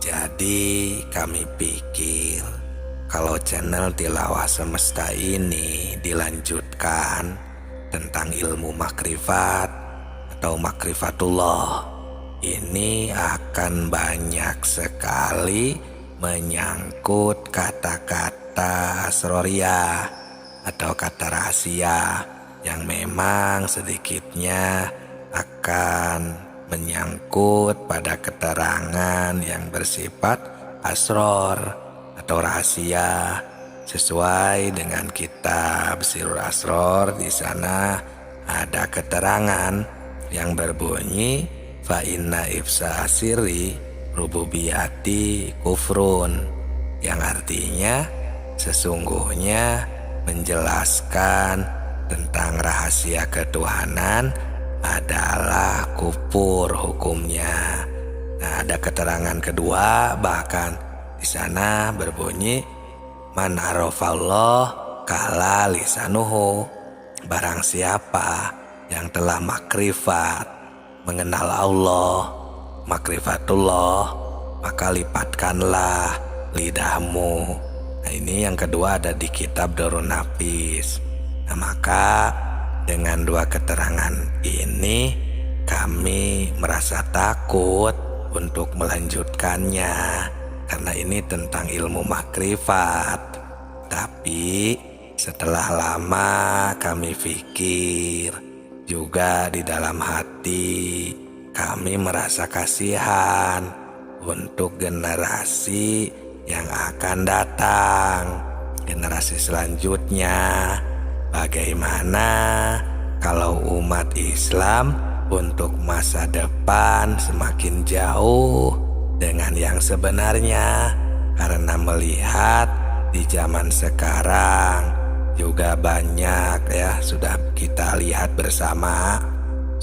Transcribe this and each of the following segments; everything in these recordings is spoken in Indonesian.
Jadi kami pikir kalau channel Tilawah Semesta ini dilanjutkan tentang ilmu makrifat atau makrifatullah, ini akan banyak sekali menyangkut kata-kata asroriyah atau kata rahasia yang memang sedikitnya akan menyangkut pada keterangan yang bersifat asror atau rahasia sesuai dengan kitab Sirrul Asror. Di sana ada keterangan yang berbunyi fa inna ifsa asiri rububiyati kufrun, yang artinya sesungguhnya menjelaskan tentang rahasia ketuhanan adalah kufur hukumnya. Nah, ada keterangan kedua, bahkan di sana berbunyi man arafallah kala lisanuhu, barang siapa yang telah makrifat mengenal Allah, makrifatullah, maka lipatkanlah lidahmu. Nah, ini yang kedua ada di kitab Darun Nafis. Nah, maka dengan dua keterangan ini kami merasa takut untuk melanjutkannya karena ini tentang ilmu makrifat. Tapi setelah lama kami pikir juga di dalam hati, kami merasa kasihan untuk generasi yang akan datang, generasi selanjutnya. Bagaimana kalau umat Islam untuk masa depan semakin jauh dengan yang sebenarnya? Karena melihat di zaman sekarang juga banyak ya, sudah kita lihat bersama,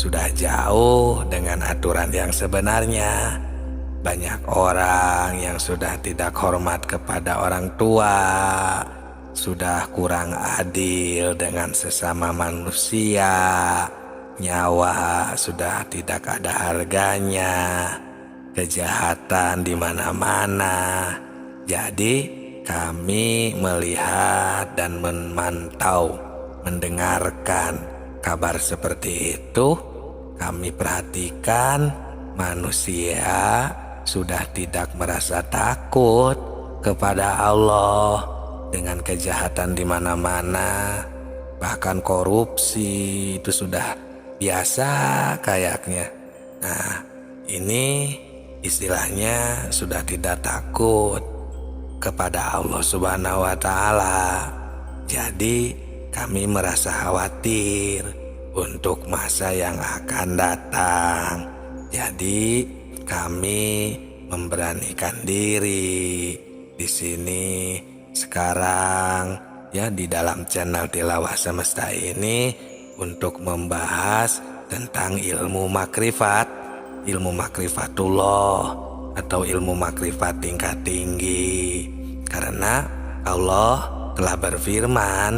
sudah jauh dengan aturan yang sebenarnya. Banyak orang yang sudah tidak hormat kepada orang tua, sudah kurang adil dengan sesama manusia, nyawa sudah tidak ada harganya, kejahatan di mana-mana. Jadi kami melihat dan memantau, mendengarkan kabar seperti itu. Kami perhatikan manusia sudah tidak merasa takut kepada Allah dengan kejahatan di mana-mana, bahkan korupsi itu sudah biasa kayaknya. Nah, ini istilahnya sudah tidak takut kepada Allah Subhanahu wa Ta'ala. Jadi kami merasa khawatir untuk masa yang akan datang. Jadi kami memberanikan diri di sini sekarang ya, di dalam channel Tilawah Semesta ini untuk membahas tentang ilmu makrifat, ilmu makrifatullah atau ilmu makrifat tingkat tinggi. Karena Allah telah berfirman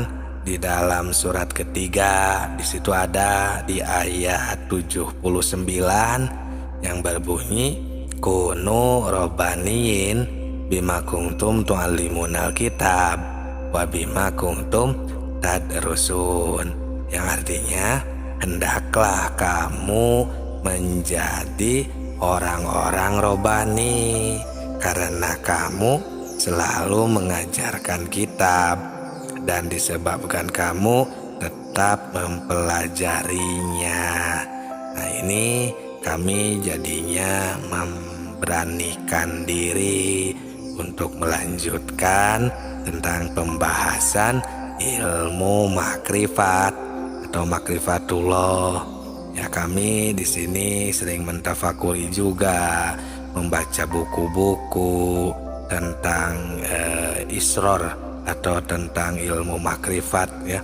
di dalam surat ketiga, di situ ada di ayat 79 yang berbunyi kunu robbaniyin bima kuntum tu'allimunal kitab wa bima kuntum tadrusun, yang artinya hendaklah kamu menjadi orang-orang robani karena kamu selalu mengajarkan kitab dan disebabkan kamu tetap mempelajarinya. Nah, ini kami jadinya memberanikan diri untuk melanjutkan tentang pembahasan ilmu makrifat atau makrifatullah. Ya, kami di sini sering mentafakuri juga, membaca buku-buku tentang isror atau tentang ilmu makrifat ya.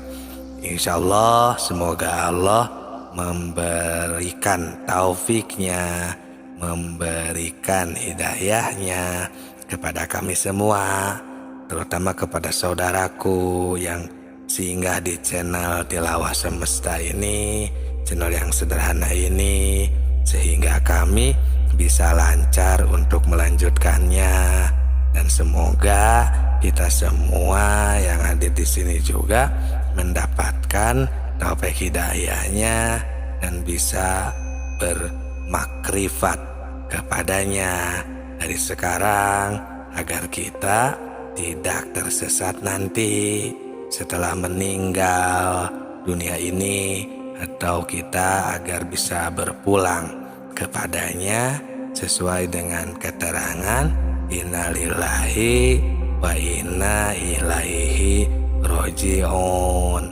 Insya Allah semoga Allah memberikan taufiknya, memberikan hidayahnya kepada kami semua, terutama kepada saudaraku yang singgah di channel Tilawah Semesta ini, channel yang sederhana ini, sehingga kami bisa lancar untuk melanjutkannya. Dan semoga kita semua yang hadir di sini juga mendapatkan taufik hidayahnya dan bisa bermakrifat kepadanya dari sekarang, agar kita tidak tersesat nanti setelah meninggal dunia ini, atau kita agar bisa berpulang kepadanya sesuai dengan keterangan inna lillahi wa inna ilaihi roji'un,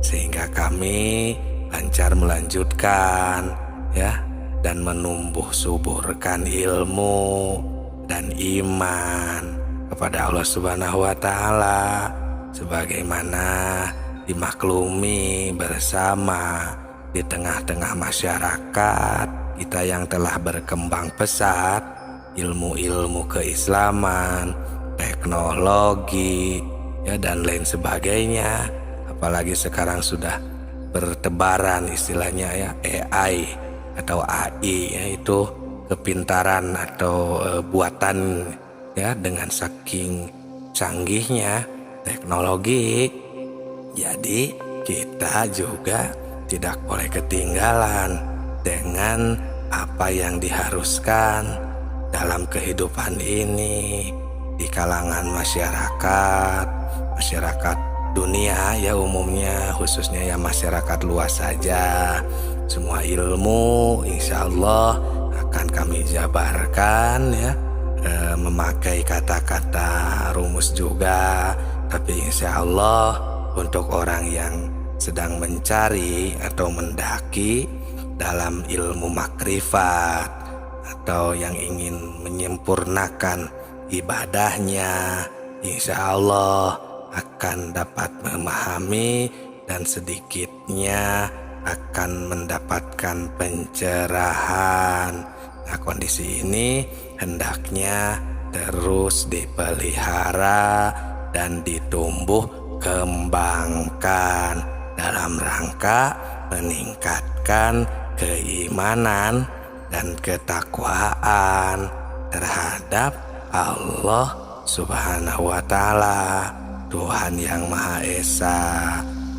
sehingga kami lancar melanjutkan ya dan menumbuh suburkan ilmu dan iman kepada Allah Subhanahu wa taala, sebagaimana dimaklumi bersama di tengah-tengah masyarakat kita yang telah berkembang pesat ilmu-ilmu keislaman, teknologi ya dan lain sebagainya. Apalagi sekarang sudah bertebaran istilahnya ya AI atau AI, yaitu kepintaran atau buatan ya dengan saking canggihnya teknologi. Jadi kita juga tidak boleh ketinggalan dengan apa yang diharuskan dalam kehidupan ini di kalangan masyarakat dunia ya umumnya, khususnya ya masyarakat luas saja. Semua ilmu insya Allah akan kami jabarkan ya, memakai kata-kata rumus juga, tapi insya Allah untuk orang yang sedang mencari atau mendaki dalam ilmu makrifat atau yang ingin menyempurnakan ibadahnya, insya Allah akan dapat memahami dan sedikitnya akan mendapatkan pencerahan. Nah, kondisi ini hendaknya terus dipelihara dan ditumbuh kembangkan dalam rangka meningkatkan keimanan dan ketakwaan terhadap Allah Subhanahu wa taala, Tuhan yang Maha Esa.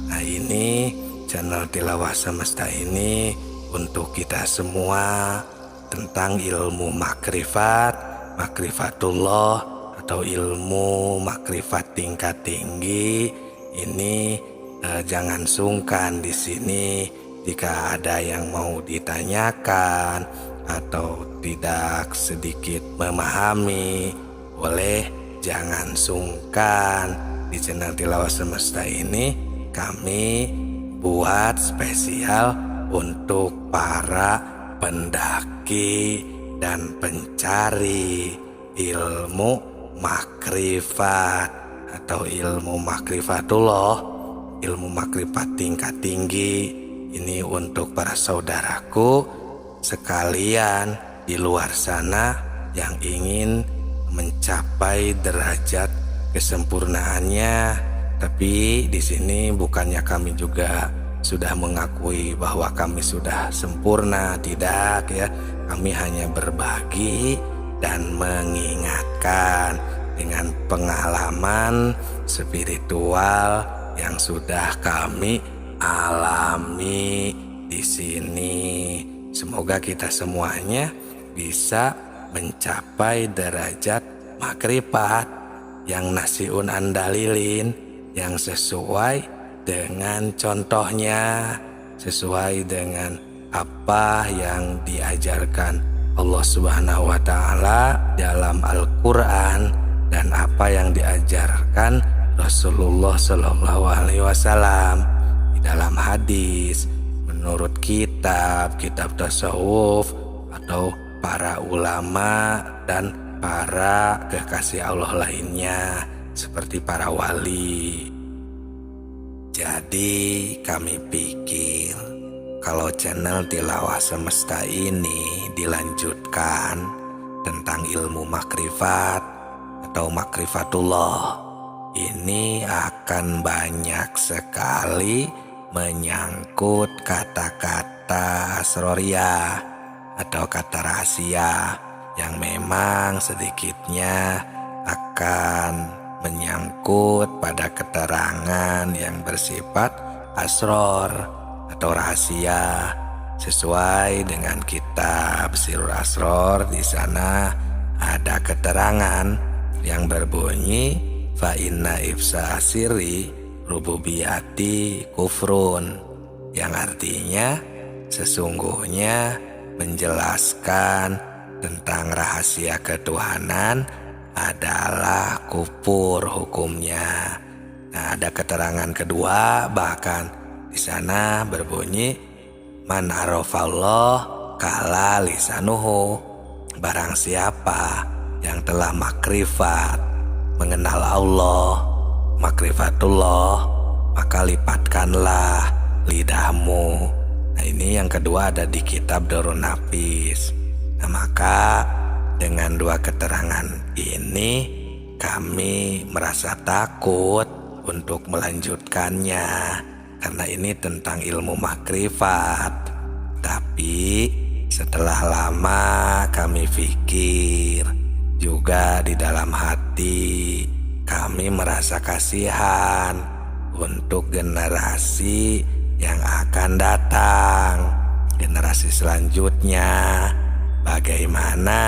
Nah, ini channel Tilawah Semesta ini untuk kita semua tentang ilmu makrifat, makrifatullah atau ilmu makrifat tingkat tinggi. Ini jangan sungkan di sini jika ada yang mau ditanyakan atau tidak sedikit memahami, boleh jangan sungkan. Di channel Tilawah Semesta ini kami buat spesial untuk para pendaki dan pencari ilmu makrifat atau ilmu makrifatullah, ilmu makrifat tingkat tinggi. Ini untuk para saudaraku sekalian di luar sana yang ingin mencapai derajat kesempurnaannya. Tapi di sini bukannya kami juga sudah mengakui bahwa kami sudah sempurna, tidak ya. Kami hanya berbagi dan mengingatkan dengan pengalaman spiritual yang sudah kami alami di sini. Semoga kita semuanya bisa mencapai derajat makrifat yang nasiun andalilin, yang sesuai dengan contohnya, sesuai dengan apa yang diajarkan Allah Subhanahu wa taala dalam Al-Qur'an dan apa yang diajarkan Rasulullah Shallallahu alaihi wasallam di dalam hadis, menurut kitab tasawuf atau para ulama dan para kekasih Allah lainnya seperti para wali. Jadi kami pikir kalau channel Tilawah Semesta ini dilanjutkan tentang ilmu makrifat atau makrifatullah, ini akan banyak sekali menyangkut kata-kata asroriyah atau kata rahasia yang memang sedikitnya akan menyangkut pada keterangan yang bersifat asror atau rahasia. Sesuai dengan kitab Sirrul Asror, di sana ada keterangan yang berbunyi fa inna ifsa sirri rububiyati kufrun, yang artinya sesungguhnya menjelaskan tentang rahasia ketuhanan adalah kufur hukumnya. Nah, ada keterangan kedua, bahkan di sana berbunyi man arafallah kala lisanuhu, barang siapa yang telah makrifat mengenal Allah, makrifatullah, maka lipatkanlah lidahmu. Nah, ini yang kedua ada di kitab Darun Nafis. Nah, maka dengan dua keterangan ini kami merasa takut untuk melanjutkannya, karena ini tentang ilmu makrifat. Tapi setelah lama kami pikir, juga di dalam hati kami merasa kasihan untuk generasi yang akan datang, generasi selanjutnya. Bagaimana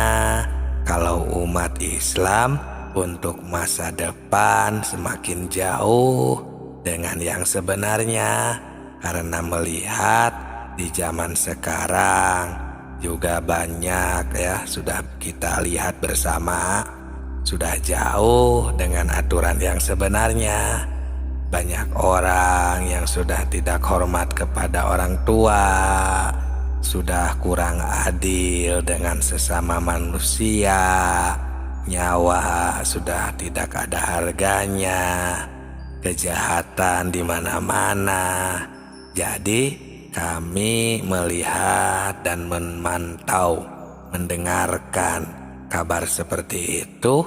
kalau umat Islam untuk masa depan semakin jauh dengan yang sebenarnya, karena melihat di zaman sekarang juga banyak ya, sudah kita lihat bersama, sudah jauh dengan aturan yang sebenarnya. Banyak orang yang sudah tidak hormat kepada orang tua, sudah kurang adil dengan sesama manusia, nyawa sudah tidak ada harganya, kejahatan di mana-mana. Jadi kami melihat dan memantau, mendengarkan kabar seperti itu.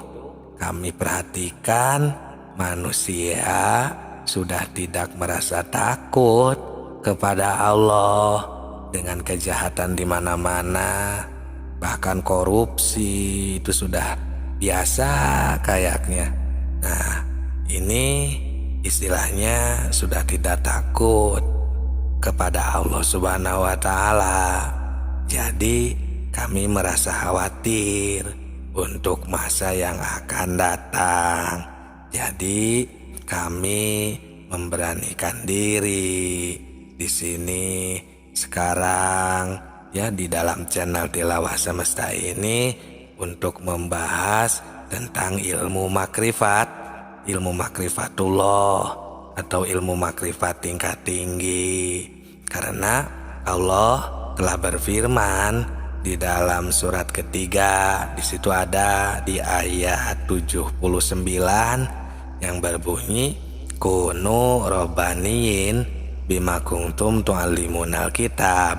Kami perhatikan manusia sudah tidak merasa takut kepada Allah dengan kejahatan di mana-mana. Bahkan korupsi itu sudah biasa kayaknya. Nah, ini istilahnya sudah tidak takut kepada Allah Subhanahu wa Ta'ala. Jadi kami merasa khawatir untuk masa yang akan datang. Jadi kami memberanikan diri di sini sekarang ya, di dalam channel Tilawah Semesta ini untuk membahas tentang ilmu makrifat, ilmu makrifatullah atau ilmu makrifat tingkat tinggi. Karena Allah telah berfirman di dalam surat ketiga, di situ ada di ayat 79 yang berbunyi kunu robbaniyin bima kuntum tu'allimunal kitab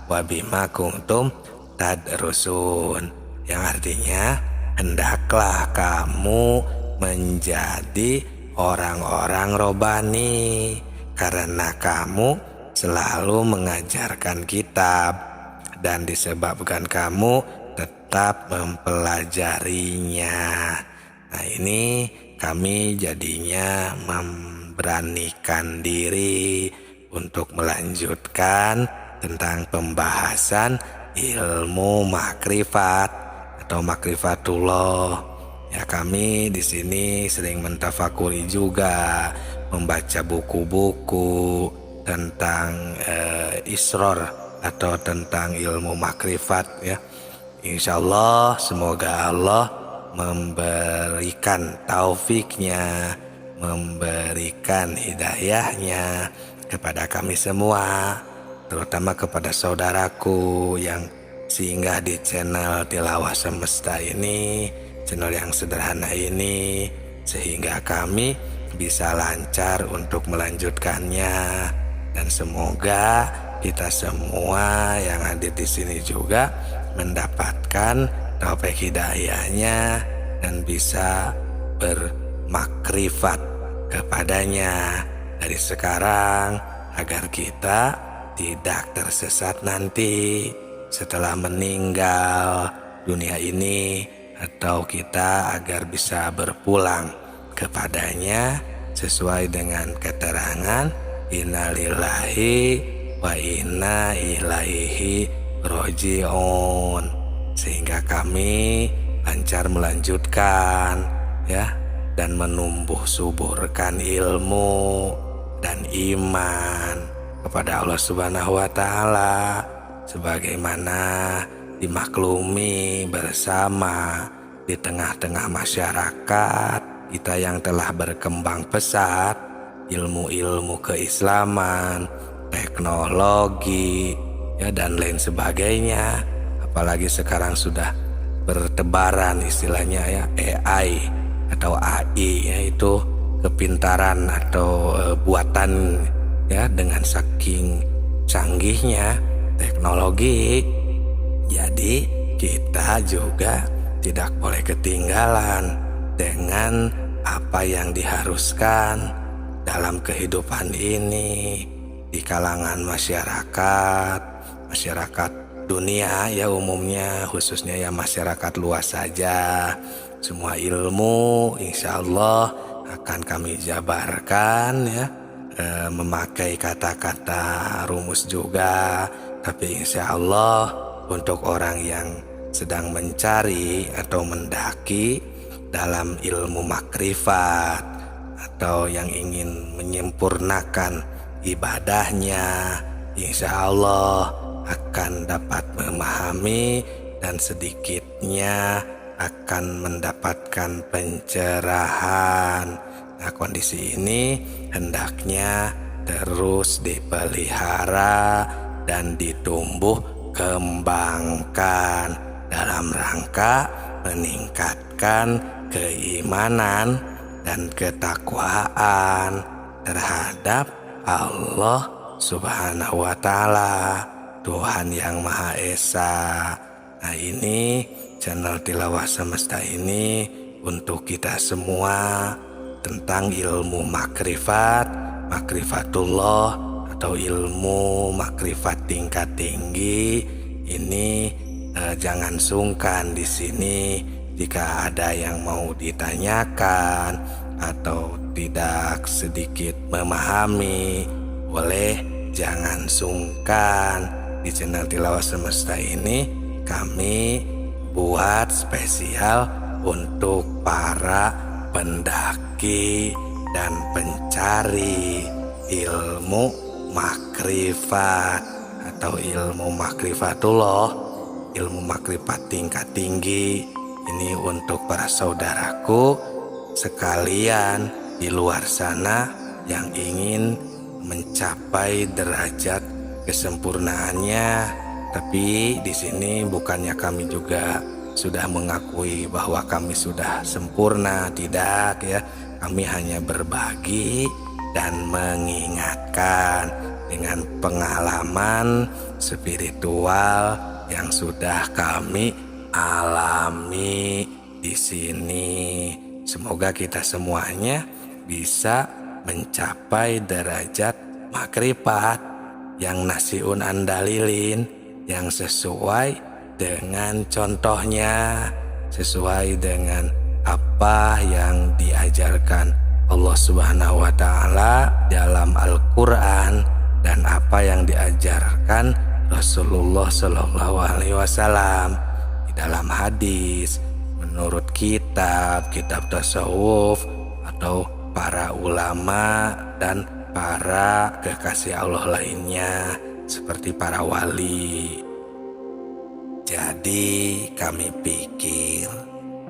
wa bima kuntum tadrusun, yang artinya hendaklah kamu menjadi orang-orang robani karena kamu selalu mengajarkan kitab dan disebabkan kamu tetap mempelajarinya. Nah, ini kami jadinya memberanikan diri untuk melanjutkan tentang pembahasan ilmu makrifat atau makrifatullah. Ya, kami di sini sering mentafakuri juga, membaca buku-buku tentang isror atau tentang ilmu makrifat ya. Insya Allah semoga Allah memberikan taufiknya, memberikan hidayahnya kepada kami semua, terutama kepada saudaraku yang singgah di channel Tilawah Semesta ini, channel yang sederhana ini, sehingga kami bisa lancar untuk melanjutkannya. Dan semoga kita semua yang hadir di sini juga mendapatkan taufik hidayahnya dan bisa bermakrifat kepadanya dari sekarang, agar kita tidak tersesat nanti. setelah meninggal dunia ini, atau kita agar bisa berpulang kepadanya sesuai dengan keterangan innalillahi wa inna ilaihi roji'un, sehingga kami lancar melanjutkan ya dan menumbuh suburkan ilmu dan iman kepada Allah Subhanahu wa taala sebagaimana dimaklumi bersama di tengah-tengah masyarakat kita yang telah berkembang pesat ilmu-ilmu keislaman, teknologi ya dan lain sebagainya. Apalagi sekarang sudah bertebaran istilahnya ya AI atau AI, yaitu kepintaran atau buatan ya dengan saking canggihnya teknologi. Jadi kita juga tidak boleh ketinggalan dengan apa yang diharuskan dalam kehidupan ini di kalangan masyarakat dunia ya umumnya, khususnya ya masyarakat luas saja. Semua ilmu insya Allah akan kami jabarkan ya, memakai kata-kata rumus juga, tapi insya Allah untuk orang yang sedang mencari atau mendaki dalam ilmu makrifat atau yang ingin menyempurnakan ibadahnya, insya Allah akan dapat memahami dan sedikitnya akan mendapatkan pencerahan. Nah, kondisi ini hendaknya terus dipelihara dan ditumbuh kembangkan dalam rangka meningkatkan keimanan dan ketakwaan terhadap Allah Subhanahu wa taala, Tuhan yang Maha Esa. Nah, ini channel Tilawah Semesta ini untuk kita semua tentang ilmu makrifat, makrifatullah atau ilmu makrifat tingkat tinggi. Ini jangan sungkan di sini jika ada yang mau ditanyakan atau tidak sedikit memahami, boleh jangan sungkan. Di channel Tilawah Semesta ini kami buat spesial untuk para pendaki dan pencari ilmu makrifat atau ilmu makrifatullah, ilmu makrifat tingkat tinggi. Ini untuk para saudaraku sekalian di luar sana yang ingin mencapai derajat kesempurnaannya. Tapi di sini bukannya kami juga sudah mengakui bahwa kami sudah sempurna, tidak ya. Kami hanya berbagi dan mengingatkan dengan pengalaman spiritual yang sudah kami alami di sini. Semoga kita semuanya bisa mencapai derajat makrifat yang nasiun andalilin, yang sesuai dengan contohnya, sesuai dengan apa yang diajarkan Allah Subhanahu wa taala dalam Al-Qur'an dan apa yang diajarkan Rasulullah Shallallahu alaihi wasallam di dalam hadis, menurut kitab tasawuf atau para ulama dan para kekasih Allah lainnya seperti para wali. Jadi kami pikir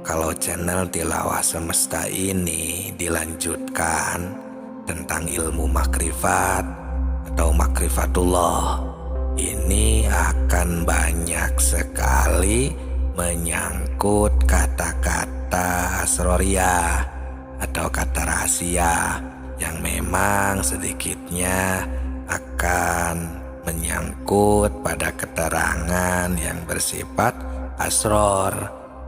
kalau channel Tilawah Semesta ini dilanjutkan tentang ilmu makrifat atau makrifatullah, ini akan banyak sekali menyangkut kata-kata asroriyah atau kata rahasia yang memang sedikitnya akan menyangkut pada keterangan yang bersifat asror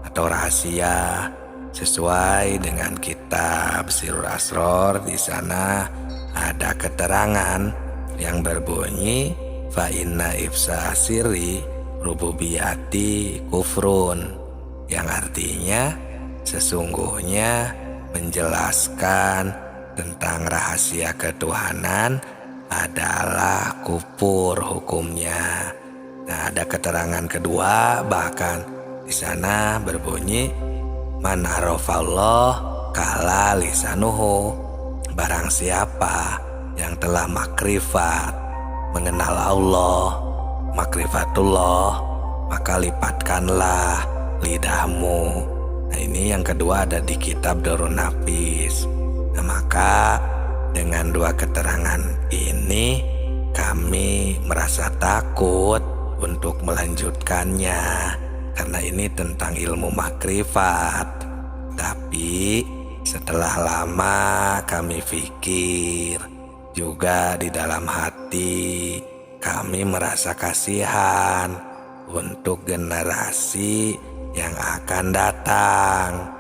atau rahasia sesuai dengan kitab Sirul Asror. Di sana ada keterangan yang berbunyi fa inna ifsa sirri rububiyati kufrun, yang artinya sesungguhnya menjelaskan tentang rahasia ketuhanan adalah kufur hukumnya. Nah, ada keterangan kedua, bahkan di sana berbunyi man arafallah kala lisanuhu, barang siapa yang telah makrifat mengenal Allah, makrifatullah, maka lipatkanlah lidahmu. Nah, ini yang kedua ada di kitab Darun Nafis. Nah, maka dengan dua keterangan ini kami merasa takut untuk melanjutkannya, karena ini tentang ilmu makrifat. Tapi setelah lama kami pikir, juga di dalam hati kami merasa kasihan untuk generasi yang akan datang.